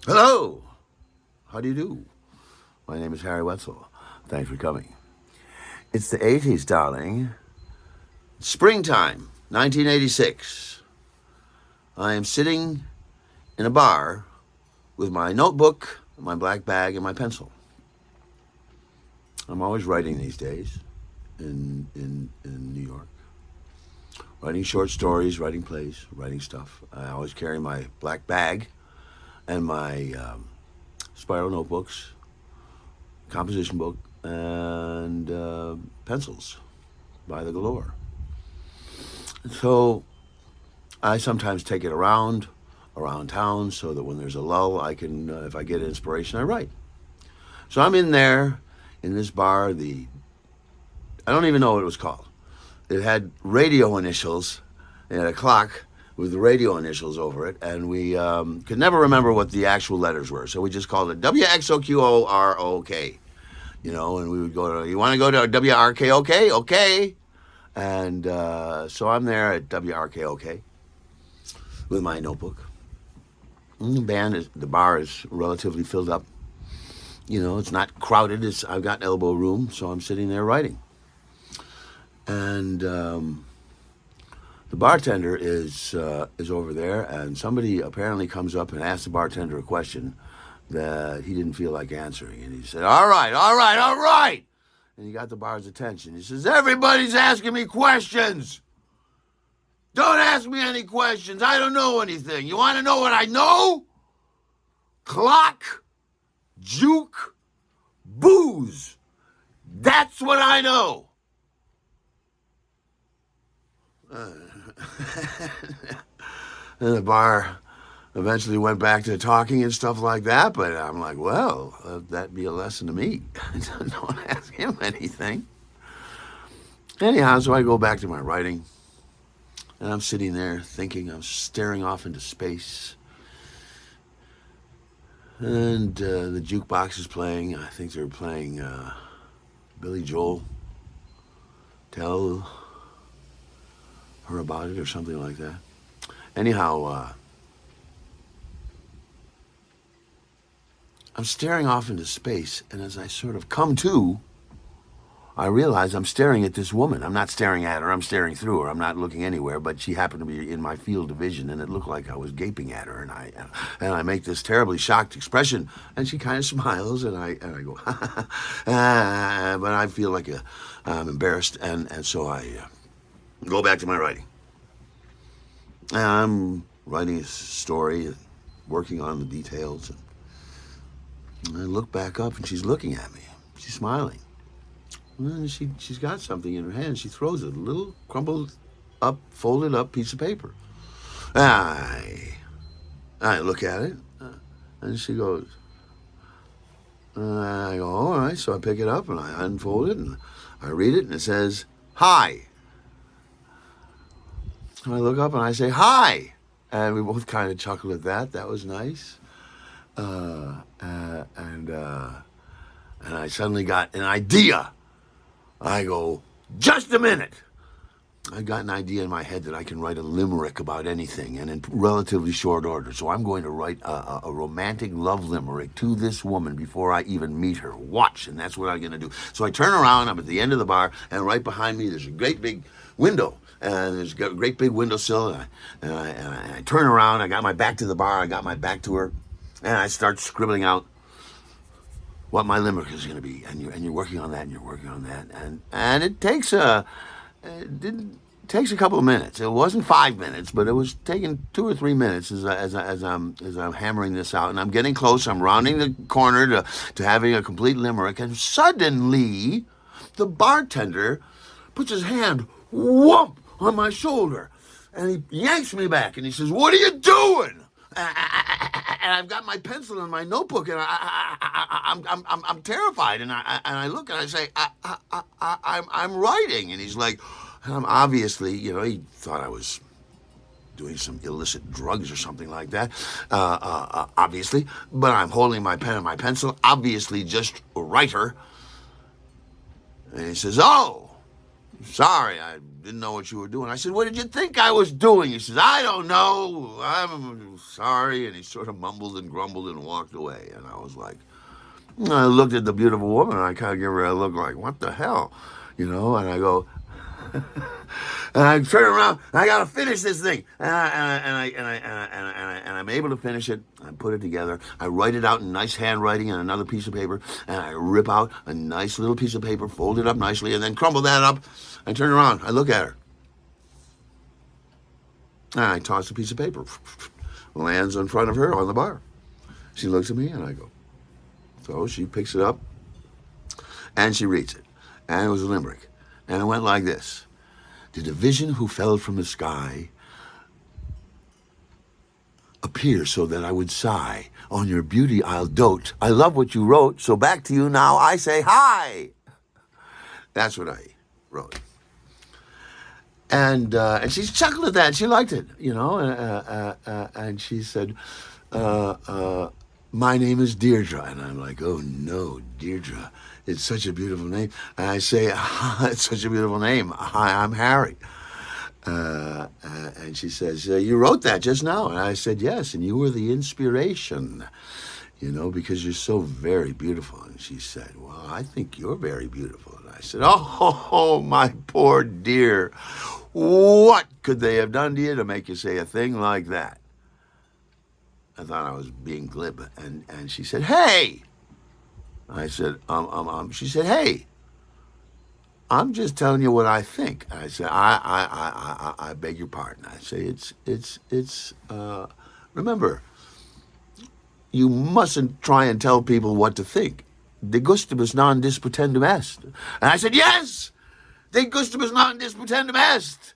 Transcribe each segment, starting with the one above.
Hello. How do you do? My name is Harry Wetzel. Thanks for coming. It's the 80s, darling. Springtime, 1986. I am sitting in a bar with my notebook, my black bag, and my pencil. I'm always writing these days in New York. Writing short stories, writing plays, writing stuff. I always carry my black bag and my spiral notebooks, composition book, and pencils by the galore. So I sometimes take it around town so that when there's a lull, I can, if I get inspiration, I write. So I'm in there, in this bar, I don't even know what it was called. It had radio initials. It had a clock with the radio initials over it, and we could never remember what the actual letters were, so we just called it WXOQOROK, and we would go to, you want to go to WRKOK? Okay. And so I'm there at WRKOK with my notebook. And the bar is relatively filled up. It's not crowded. I've got elbow room, so I'm sitting there writing. And the bartender is over there, and somebody apparently comes up and asks the bartender a question that he didn't feel like answering. And he said, all right. And he got the bar's attention. He says, everybody's asking me questions. Don't ask me any questions. I don't know anything. You want to know what I know? Clock, juke, booze. That's what I know. And the bar eventually went back to talking and stuff like that, but I'm like, well, that'd be a lesson to me. Don't ask him anything. Anyhow, so I go back to my writing, and I'm sitting there thinking, I'm staring off into space, and the jukebox is playing. I think they're playing Billy Joel, Tell Her About It, or something like that. Anyhow, I'm staring off into space, and as I sort of come to, I realize I'm staring at this woman. I'm not staring at her, I'm staring through her. I'm not looking anywhere, but she happened to be in my field of vision, and it looked like I was gaping at her, and I make this terribly shocked expression, and she kind of smiles, and I go, but I feel like I'm embarrassed, and so I go back to my writing. And I'm writing a story, working on the details, and I look back up, and she's looking at me. She's smiling. And she's got something in her hand. She throws a little crumpled up, folded up piece of paper. I look at it, and she goes, I go, all right. So I pick it up, and I unfold it, and I read it, and it says, hi. And I look up, and I say, hi. And we both kind of chuckled at that. That was nice. And I suddenly got an idea. I go, just a minute. I got an idea in my head that I can write a limerick about anything, and in relatively short order. So I'm going to write a romantic love limerick to this woman before I even meet her. Watch, and that's what I'm going to do. So I turn around, I'm at the end of the bar, and right behind me there's a great big window. And there's a great big windowsill, and I turn around, I got my back to the bar, I got my back to her, and I start scribbling out what my limerick is going to be, and you're working on that, and you're working on that, and it takes a couple of minutes. It wasn't 5 minutes, but it was taking 2 or 3 minutes as I'm hammering this out, and I'm getting close. I'm rounding the corner to having a complete limerick, and suddenly the bartender puts his hand whoomp on my shoulder, and he yanks me back, and he says, "What are you doing?" And I've got my pencil and my notebook, and I'm terrified, and I look and I say, I'm writing, and he's like, obviously, he thought I was doing some illicit drugs or something like that, obviously, but I'm holding my pen and my pencil, obviously just a writer, and he says, "Oh, sorry, I didn't know what you were doing. I said, what did you think I was doing? He says, I don't know. I'm sorry. And he sort of mumbled and grumbled and walked away. And I was like, I looked at the beautiful woman and I kind of gave her a look like, what the hell? And I go, and I turn around and I got to finish this thing. And I'm able to finish it. I put it together. I write it out in nice handwriting on another piece of paper. And I rip out a nice little piece of paper, fold it up nicely, and then crumble that up. I turn around. I look at her. And I toss a piece of paper. Lands in front of her on the bar. She looks at me and I go. So she picks it up and she reads it. And it was a limerick. And it went like this. Did a vision who fell from the sky appear so that I would sigh? On your beauty I'll dote. I love what you wrote, so back to you now I say hi. That's what I wrote. And she chuckled at that. She liked it, and she said, my name is Deirdre. And I'm like, oh no, Deirdre. It's such a beautiful name. And I say, it's such a beautiful name. Hi, I'm Harry. And she says, you wrote that just now. And I said, yes, and you were the inspiration, because you're so very beautiful. And she said, well, I think you're very beautiful. And I said, oh, my poor dear. What could they have done to you to make you say a thing like that? I thought I was being glib. And she said, hey. I said, She said, hey, I'm just telling you what I think. I said, I beg your pardon. I say, remember, you mustn't try and tell people what to think. De gustibus non disputandum est. And I said, yes, de gustibus non disputandum est.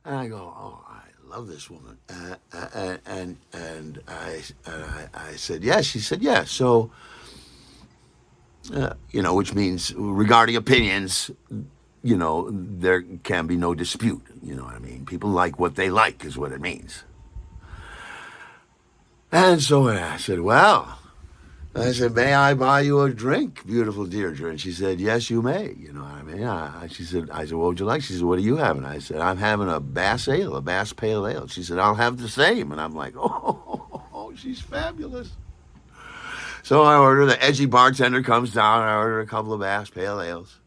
And I go, oh, I love this woman. And I said, yes. She said, yes. So, which means regarding opinions, there can be no dispute. You know what I mean? People like what they like is what it means. And so I said, well, may I buy you a drink, beautiful Deirdre? And she said, yes, you may. You know what I mean? I said, what would you like? She said, what are you having? I said, I'm having a Bass Ale, a Bass Pale Ale. She said, I'll have the same. And I'm like, oh, she's fabulous. So I order, the edgy bartender comes down, I order a couple of Bass Pale Ales.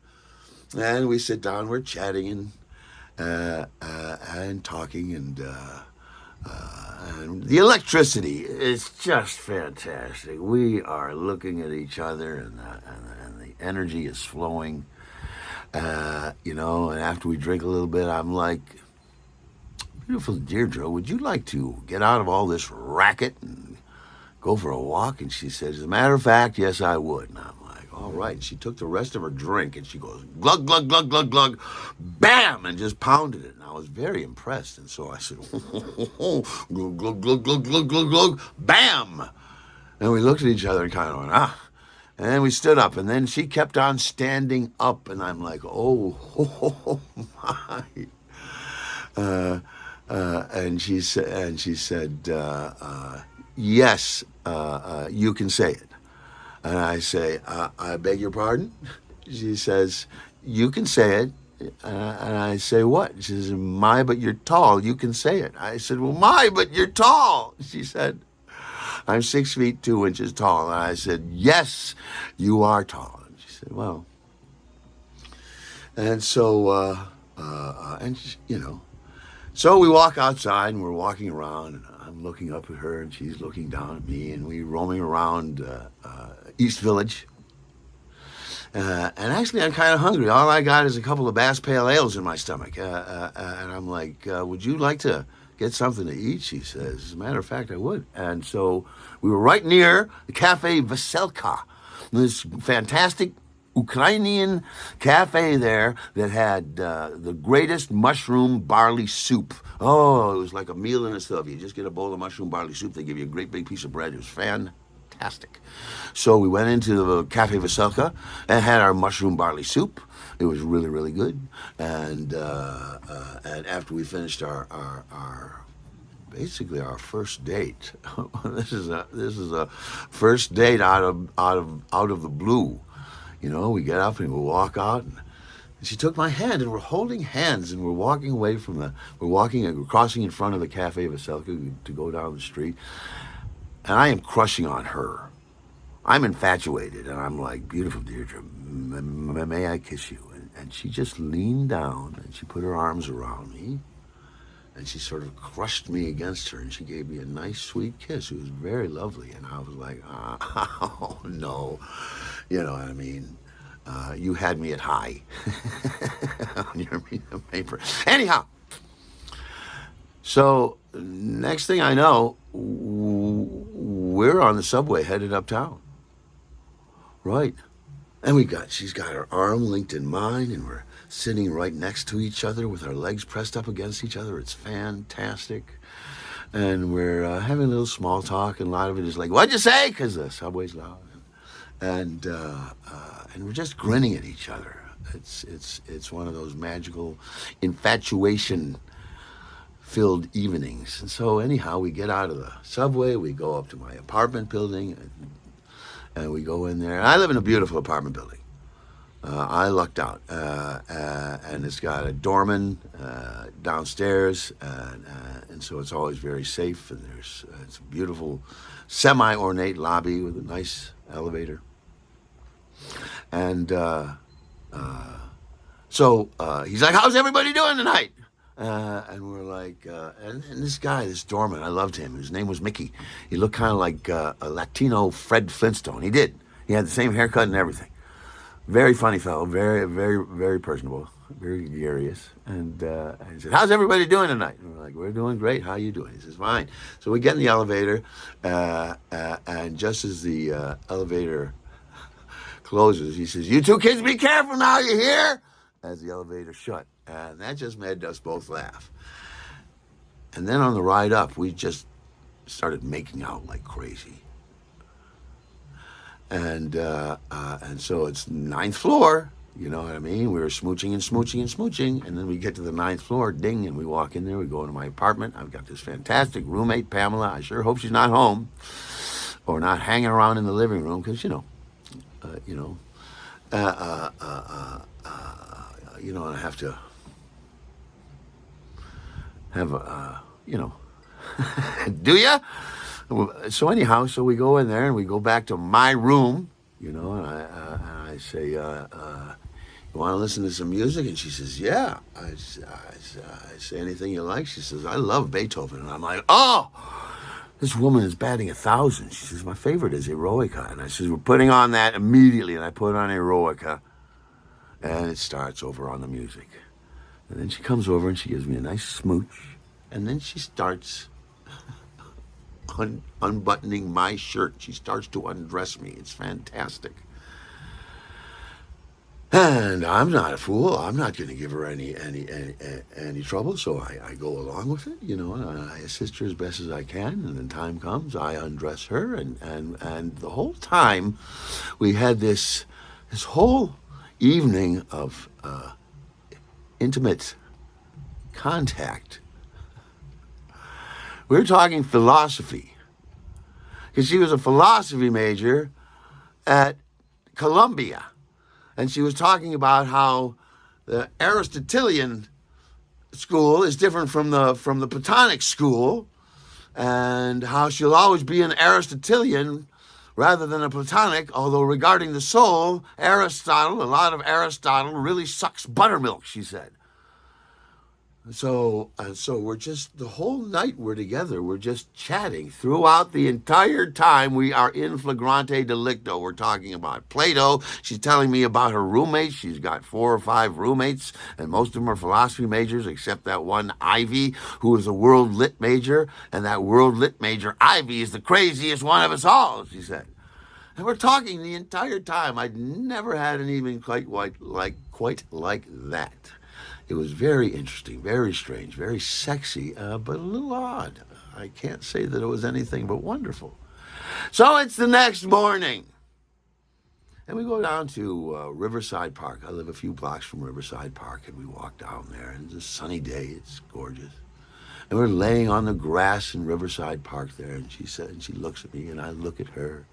And we sit down, we're chatting and talking, and the electricity is just fantastic. We are looking at each other, and the energy is flowing, and after we drink a little bit, I'm like, beautiful Deirdre, would you like to get out of all this racket and go for a walk? And she says, as a matter of fact, yes, I would. And I'm like, all right. And she took the rest of her drink and she goes, glug, glug, glug, glug, glug, bam, and just pounded it. And I was very impressed. And so I said, glug, glug, glug, glug, glug, glug, glug, bam. And we looked at each other and kind of went, ah. And then we stood up, and then she kept on standing up, and I'm like, oh my. And she said, yes, you can say it. And I say, I beg your pardon? She says, you can say it. And I say, what? She says, my, but you're tall. You can say it. I said, well, my, but you're tall. She said, I'm 6 feet 2 inches tall. And I said, yes, you are tall. And she said, well. And so, so we walk outside and we're walking around, and I'm looking up at her and she's looking down at me, and we're roaming around East Village. And actually, I'm kind of hungry. All I got is a couple of Bass Pale Ales in my stomach. And I'm like, would you like to get something to eat? She says, as a matter of fact, I would. And so we were right near the Cafe Veselka, this fantastic Ukrainian cafe there that had the greatest mushroom barley soup. Oh, it was like a meal in itself. You just get a bowl of mushroom barley soup. They give you a great big piece of bread. It was fantastic. So we went into the Cafe Veselka and had our mushroom barley soup. It was really, really good. And after we finished our basically our first date, this is a first date out of the blue. We get up and we walk out, and And she took my hand, and we're holding hands, and we're walking away from we're crossing in front of the Cafe Veselka to go down the street. And I am crushing on her. I'm infatuated, and I'm like, beautiful Deirdre, may I kiss you? And she just leaned down, and she put her arms around me, and she sort of crushed me against her, and she gave me a nice, sweet kiss. It was very lovely, and I was like, oh, no. You know what I mean? You had me at high on your piece of paper. Anyhow, so next thing I know, we're on the subway headed uptown. Right. And she's got her arm linked in mine, and we're sitting right next to each other with our legs pressed up against each other. It's fantastic. And we're having a little small talk, and a lot of it is like, what'd you say? Because the subway's loud. And we're just grinning at each other. It's one of those magical infatuation-filled evenings. And so anyhow, we get out of the subway, we go up to my apartment building, and we go in there. I live in a beautiful apartment building. I lucked out, and it's got a doorman downstairs, and so it's always very safe. And it's a beautiful, semi-ornate lobby with a nice elevator. And so he's like, "How's everybody doing tonight?" And we're like, and this guy, this doorman, I loved him. His name was Mickey. He looked kind of like a Latino Fred Flintstone. He did. He had the same haircut and everything. Very funny fellow, very, very, very personable, very gregarious. And he said, "How's everybody doing tonight?" And we're like, "We're doing great. How are you doing?" He says, "Fine." So we get in the elevator, and just as the elevator closes, he says, "You two kids, be careful now, you hear?" As the elevator shut. And that just made us both laugh. And then on the ride up, we just started making out like crazy. And so it's 9th floor, you know what I mean? We were smooching and smooching and smooching, and then we get to the 9th floor, ding, and we walk in there, we go into my apartment. I've got this fantastic roommate, Pamela. I sure hope she's not home or not hanging around in the living room, because, you know, I have to have do ya? So anyhow, so we go in there and we go back to my room, and I say, "You want to listen to some music?" And she says, "Yeah." I say, "Anything you like?" She says, "I love Beethoven." And I'm like, "Oh, this woman is batting 1,000." She says, "My favorite is Eroica." And I says, "We're putting on that immediately." And I put on Eroica, and it starts over on the music. And then she comes over and she gives me a nice smooch, and then she starts unbuttoning my shirt. She starts to undress me. It's fantastic. And I'm not a fool. I'm not going to give her any trouble, so I go along with it, and I assist her as best as I can. And then time comes, I undress her, and the whole time we had this whole evening of intimate contact. We were talking philosophy, because she was a philosophy major at Columbia. And she was talking about how the Aristotelian school is different from the Platonic school, and how she'll always be an Aristotelian rather than a Platonic, although regarding the soul, a lot of Aristotle really sucks buttermilk, she said. So we're just, the whole night we're together, we're just chatting throughout the entire time. We are in flagrante delicto. We're talking about Plato. She's telling me about her roommates. She's got 4 or 5 roommates, and most of them are philosophy majors, except that one Ivy, who is a world lit major, and that world lit major Ivy is the craziest one of us all, she said. And we're talking the entire time. I'd never had an evening quite like that. It was very interesting, very strange, very sexy, but a little odd. I can't say that it was anything but wonderful. So it's the next morning. And we go down to Riverside Park. I live a few blocks from Riverside Park, and we walk down there. And it's a sunny day. It's gorgeous. And we're laying on the grass in Riverside Park there, and she looks at me, and I look at her.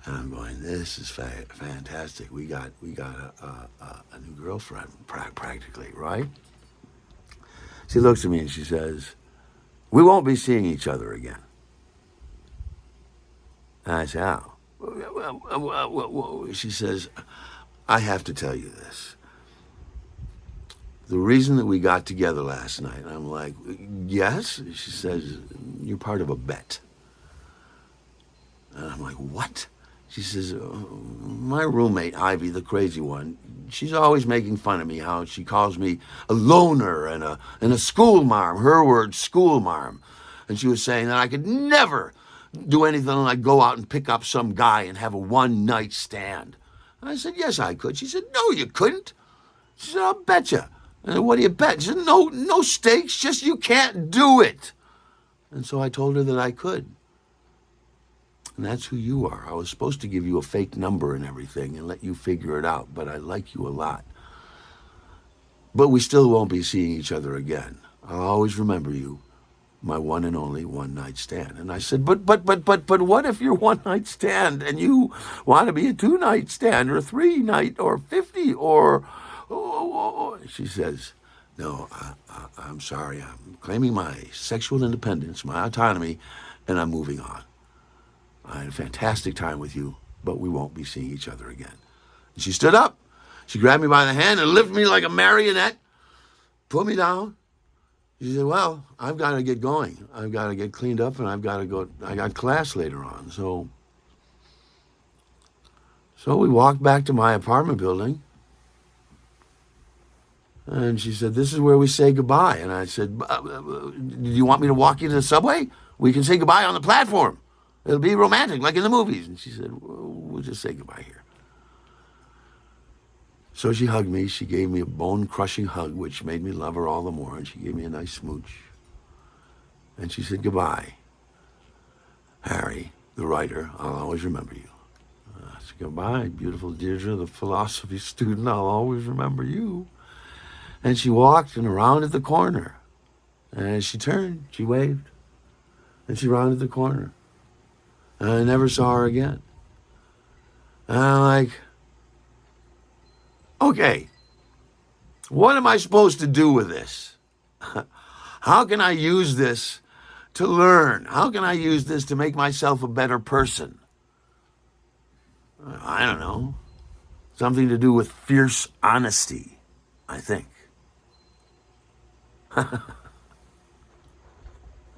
And I'm going, this is fantastic. We got a new girlfriend practically, right? She looks at me and she says, we won't be seeing each other again. And I say, how? She says, I have to tell you this. The reason that we got together last night, I'm like, yes? She says, you're part of a bet. And I'm like, what? She says, my roommate, Ivy, the crazy one, she's always making fun of me, how she calls me a loner and a school marm, her word, school marm. And she was saying that I could never do anything like go out and pick up some guy and have a one-night stand. And I said, yes, I could. She said, no, you couldn't. She said, I'll bet you. And what do you bet? She said, no stakes, just you can't do it. And so I told her that I could. And that's who you are. I was supposed to give you a fake number and everything and let you figure it out, but I like you a lot. But we still won't be seeing each other again. I'll always remember you, my one and only one-night stand. And I said, but what if you're one-night stand and you want to be a two-night stand or a three-night or 50 or... She says, no, I'm sorry. I'm claiming my sexual independence, my autonomy, and I'm moving on. I had a fantastic time with you, but we won't be seeing each other again. And she stood up. She grabbed me by the hand and lifted me like a marionette, put me down. She said, well, I've got to get going. I've got to get cleaned up, and I've got to go. I got class later on. So we walked back to my apartment building, and she said, this is where we say goodbye. And I said, do you want me to walk you to the subway? We can say goodbye on the platform. It'll be romantic, like in the movies. And she said, we'll just say goodbye here. So she hugged me. She gave me a bone-crushing hug, which made me love her all the more. And she gave me a nice smooch. And she said, goodbye, Harry, the writer. I'll always remember you. I said, goodbye, beautiful Deirdre, the philosophy student. I'll always remember you. And she walked and rounded the corner. And as she turned, she waved. And she rounded the corner. And I never saw her again. And I'm like, okay, what am I supposed to do with this? How can I use this to learn? How can I use this to make myself a better person? I don't know. Something to do with fierce honesty, I think.